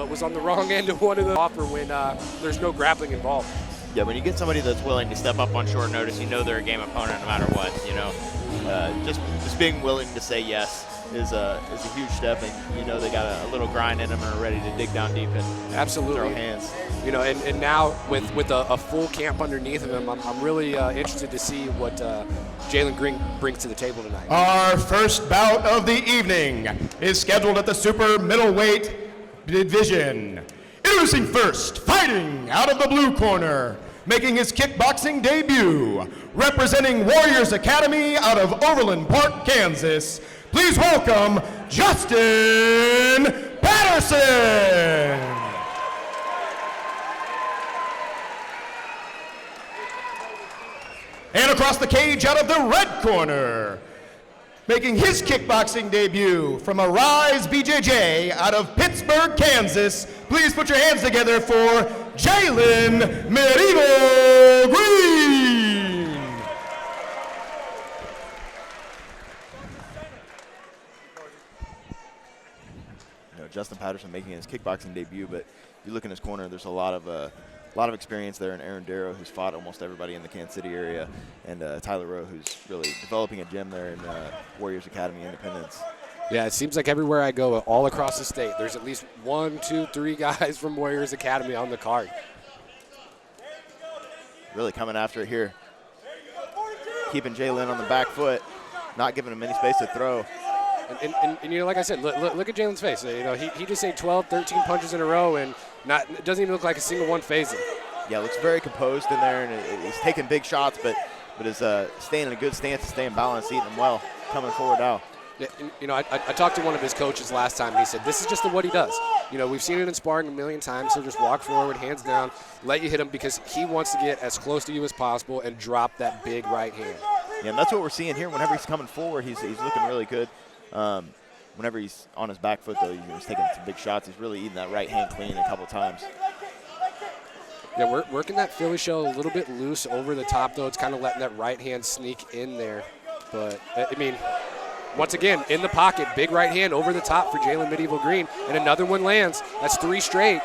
was on the wrong end of one of the offer when there's no grappling involved. Yeah, when you get somebody that's willing to step up on short notice, you know they're a game opponent no matter what. You know, just being willing to say yes is a huge step, and you know they got a little grind in them and are ready to dig down deep and absolutely throw hands. You know, and now with a full camp underneath of him, I'm really interested to see what Jalen Green brings to the table tonight. Our first bout of the evening is scheduled at the super middleweight division. Introducing first, fighting out of the blue corner, making his kickboxing debut, representing Warriors Academy out of Overland Park, Kansas. Please welcome Justin Patterson. And across the cage out of the red corner, making his kickboxing debut from Arise BJJ out of Pittsburgh, Kansas. Please put your hands together for Jalen Medieval Green. You know, Justin Patterson making his kickboxing debut, but you look in his corner, there's a lot of experience there in Aaron Darrow, who's fought almost everybody in the Kansas City area, and Tyler Rowe, who's really developing a gym there in Warriors Academy Independence. Yeah, it seems like everywhere I go, all across the state, there's at least 1, 2, 3 guys from Warriors Academy on the card. Really coming after it here. Keeping Jalen on the back foot, not giving him any space to throw. And you know, like I said, look at Jalen's face. You know, he just ate 12, 13 punches in a row, and it doesn't even look like a single one phased him. Yeah, looks very composed in there, and he's taking big shots, but is staying in a good stance and staying balanced, eating them well, coming forward now. Yeah, you know, I talked to one of his coaches last time, and he said this is just what he does. You know, we've seen it in sparring a million times. He'll just walk forward, hands down, let you hit him because he wants to get as close to you as possible and drop that big right hand. Yeah, and that's what we're seeing here. Whenever he's coming forward, he's looking really good. Whenever he's on his back foot, though, he's taking some big shots. He's really eating that right hand clean a couple times. Yeah, we're working that Philly shell a little bit loose over the top, though. It's kind of letting that right hand sneak in there. But, I mean, once again, in the pocket, big right hand over the top for Jalen Medieval Green, and another one lands. That's 3 straight.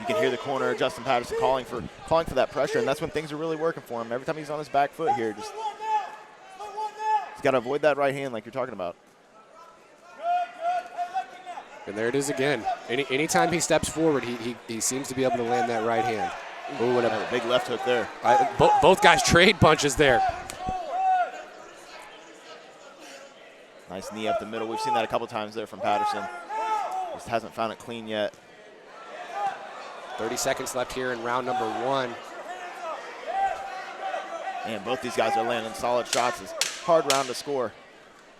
You can hear the corner, Justin Patterson calling for that pressure, and that's when things are really working for him. Every time he's on his back foot here, he's got to avoid that right hand like you're talking about. And there it is again. Anytime he steps forward, he seems to be able to land that right hand. Ooh, what a big left hook there. Both guys trade punches there. Nice knee up the middle. We've seen that a couple times there from Patterson. Just hasn't found it clean yet. 30 seconds left here in round number 1. And both these guys are landing solid shots. It's a hard round to score.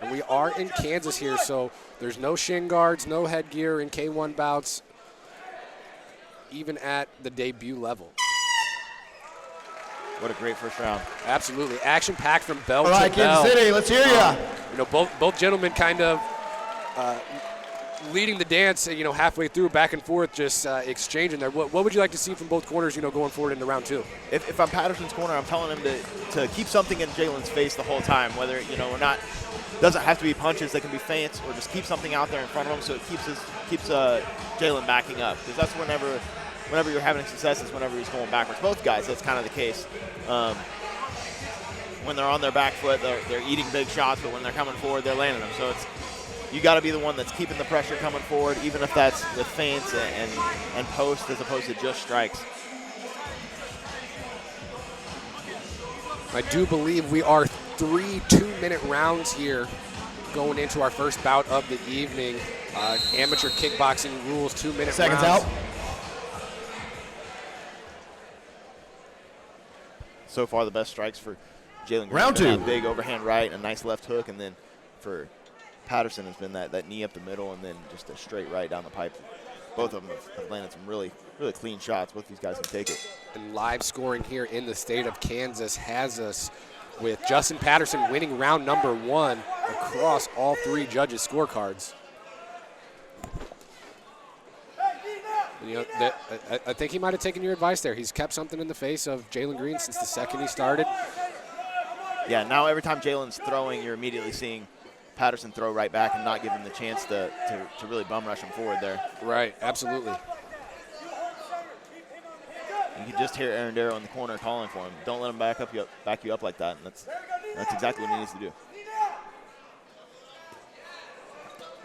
And we are in Kansas here, so there's no shin guards, no headgear in K1 bouts, even at the debut level. What a great first round. Absolutely. Action-packed from bell to bell. All right, Kansas City, let's hear ya. You know, both gentlemen kind of leading the dance, you know, halfway through, back and forth, just exchanging there. What would you like to see from both corners, you know, going forward into round 2? If I'm Patterson's corner, I'm telling him to keep something in Jalen's face the whole time, whether, you know, or not. Doesn't have to be punches, they can be feints, or just keep something out there in front of him so it keeps Jalen backing up. Because that's whenever you're having success is whenever he's going backwards. Both guys, that's kind of the case. When they're on their back foot, they're eating big shots, but when they're coming forward, they're landing them. So you got to be the one that's keeping the pressure coming forward, even if that's with feints and post as opposed to just strikes. I do believe we are 3 2-minute rounds here going into our first bout of the evening. Amateur kickboxing rules, 2-minute Seconds rounds. out. So far, the best strikes for Jalen. Round 2. That big overhand right and a nice left hook, and then for Patterson has been that knee up the middle and then just a straight right down the pipe. Both of them have landed some really, really clean shots. Both these guys can take it. And live scoring here in the state of Kansas has us with Justin Patterson winning round number 1 across all 3 judges' scorecards. And, you know, I think he might have taken your advice there. He's kept something in the face of Jalen Green since the second he started. Yeah, now every time Jalen's throwing, you're immediately seeing Patterson throw right back and not give him the chance to really bum rush him forward there. Right, absolutely. You can just hear Aaron Darrow in the corner calling for him. Don't let him back you up like that. And that's exactly what he needs to do.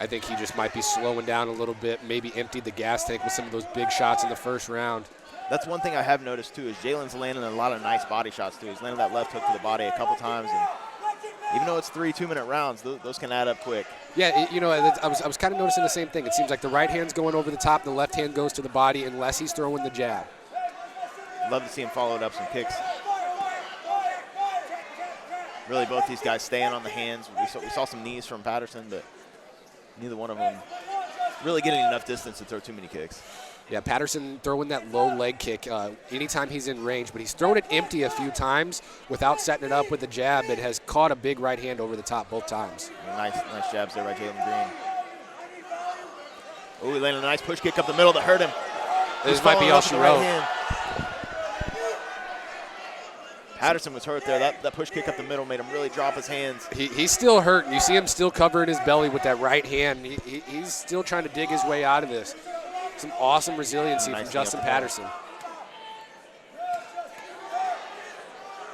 I think he just might be slowing down a little bit, maybe emptied the gas tank with some of those big shots in the first round. That's one thing I have noticed, too, is Jalen's landing a lot of nice body shots, too. He's landed that left hook to the body a couple times. And even though it's 3 2-minute rounds, those can add up quick. Yeah, I was kind of noticing the same thing. It seems like the right hand's going over the top, the left hand goes to the body unless he's throwing the jab. Love to see him follow it up some kicks. Really, both these guys staying on the hands. We saw some knees from Patterson, but neither one of them really getting enough distance to throw too many kicks. Yeah, Patterson throwing that low leg kick anytime he's in range, but he's thrown it empty a few times without setting it up with the jab. It has caught a big right hand over the top both times. Nice jabs there by Jalen Green. Oh, he landed a nice push kick up the middle that hurt him. This might be all she wrote. Patterson was hurt there. That push kick up the middle made him really drop his hands. He's still hurt. You see him still covering his belly with that right hand. He's still trying to dig his way out of this. Some awesome resiliency from Justin Patterson.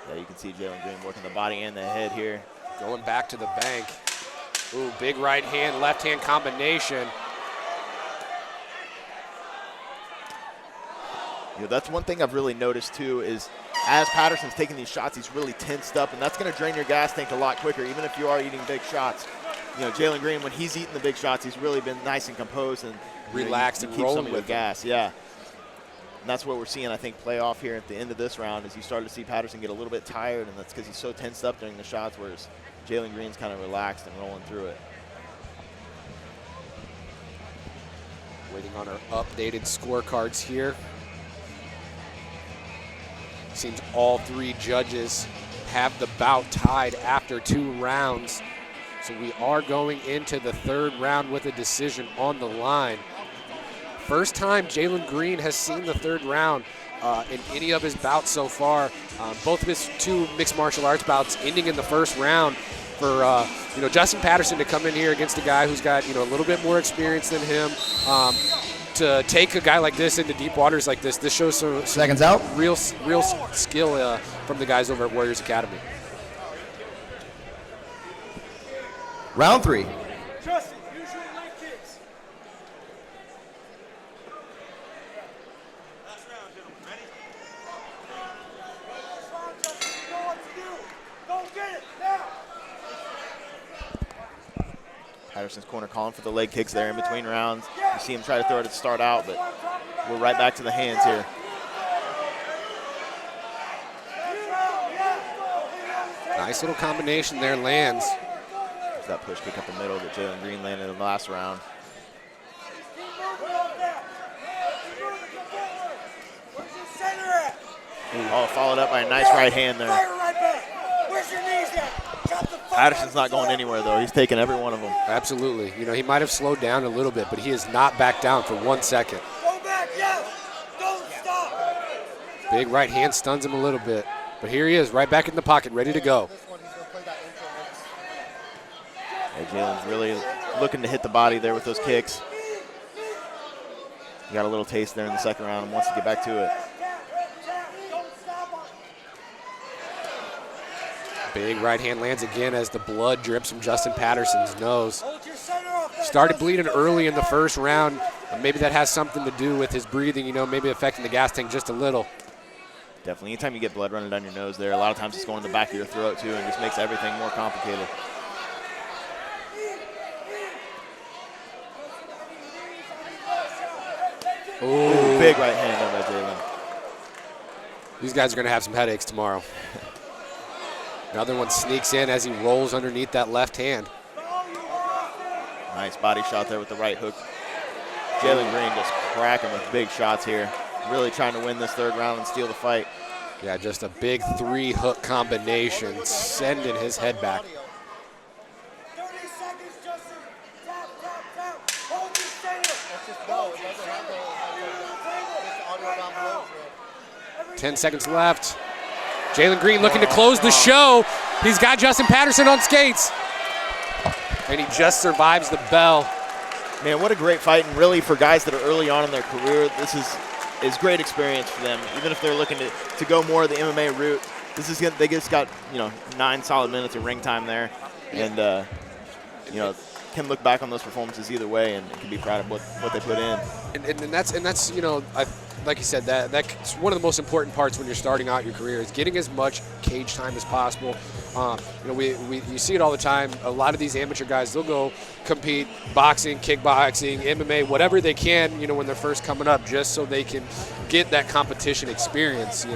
Yeah, you can see Jalen Green working the body and the head here. Going back to the bank. Ooh, big right hand, left hand combination. That's one thing I've really noticed too is as Patterson's taking these shots, he's really tensed up, and that's going to drain your gas tank a lot quicker, even if you are eating big shots. Jalen Green, when he's eating the big shots, he's really been nice and composed and relaxed and keep rolling some of the with gas. Yeah, and that's what we're seeing, I think, play off here at the end of this round. Is you start to see Patterson get a little bit tired, and that's because he's so tensed up during the shots, whereas Jalen Green's kind of relaxed and rolling through it. Waiting on our updated scorecards here. Seems all 3 judges have the bout tied after 2 rounds. So we are going into the 3rd round with a decision on the line. First time Jalen Green has seen the 3rd round in any of his bouts so far. Both of his 2 mixed martial arts bouts ending in the 1st round. For Justin Patterson to come in here against a guy who's got a little bit more experience than him. To take a guy like this into deep waters like this shows some seconds out. Real skill from the guys over at Warriors Academy. Round 3. Justin, use your leg kicks. Last round, gentlemen. Ready? Last round, Justin. You know what to do. Go get it now. Patterson's corner calling for the leg kicks there in between rounds. You see him try to throw it to start out, but we're right back to the hands here. Nice little combination there, lands. There's that push kick up the middle that Jalen Green landed in the last round. Oh, followed up by a nice right hand there. Where's your knees at? Patterson's not going anywhere, though. He's taking every one of them. Absolutely. He might have slowed down a little bit, but he has not backed down for 1 second. Go back, yes. Don't stop. Big right hand stuns him a little bit. But here he is, right back in the pocket, ready to go. Yeah, Jalen's really looking to hit the body there with those kicks. He got a little taste there in the 2nd round and wants to get back to it. Big right hand lands again as the blood drips from Justin Patterson's nose. Started bleeding early in the 1st round. Maybe that has something to do with his breathing, maybe affecting the gas tank just a little. Definitely. Anytime you get blood running down your nose there, a lot of times it's going in the back of your throat, too, and just makes everything more complicated. Ooh, big right hand there by Jalen. These guys are going to have some headaches tomorrow. Another one sneaks in as he rolls underneath that left hand. Nice body shot there with the right hook. Jalen Green just cracking with big shots here. Really trying to win this 3rd round and steal the fight. Yeah, just a big 3-hook combination, sending his head back. 30 seconds, Justin. Tap, tap, tap. Hold your center. Let's just go. It doesn't have to 10 seconds left. Jalen Green looking to close the show. He's got Justin Patterson on skates. And he just survives the bell. Man, what a great fight, and really for guys that are early on in their career, this is great experience for them. Even if they're looking to go more of the MMA route, they just got 9 solid minutes of ring time there, and can look back on those performances either way and can be proud of what they put in. And that's like you said, that's one of the most important parts when you're starting out your career is getting as much cage time as possible. You see it all the time. A lot of these amateur guys, they'll go compete boxing, kickboxing, MMA, whatever they can, when they're first coming up, just so they can get that competition experience.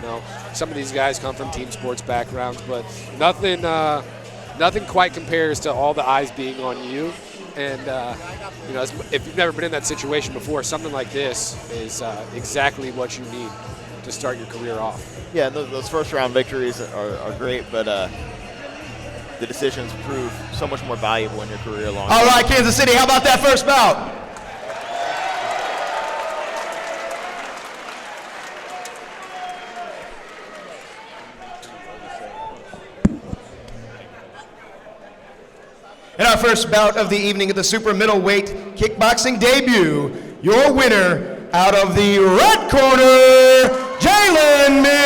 Some of these guys come from team sports backgrounds, but nothing quite compares to all the eyes being on you. And if you've never been in that situation before, something like this is exactly what you need to start your career off. Yeah, those first round victories are great, but the decisions prove so much more valuable in your career long. All right, Kansas City, how about that first bout? In our first bout of the evening at the super middleweight kickboxing debut, your winner out of the red corner, Jalen.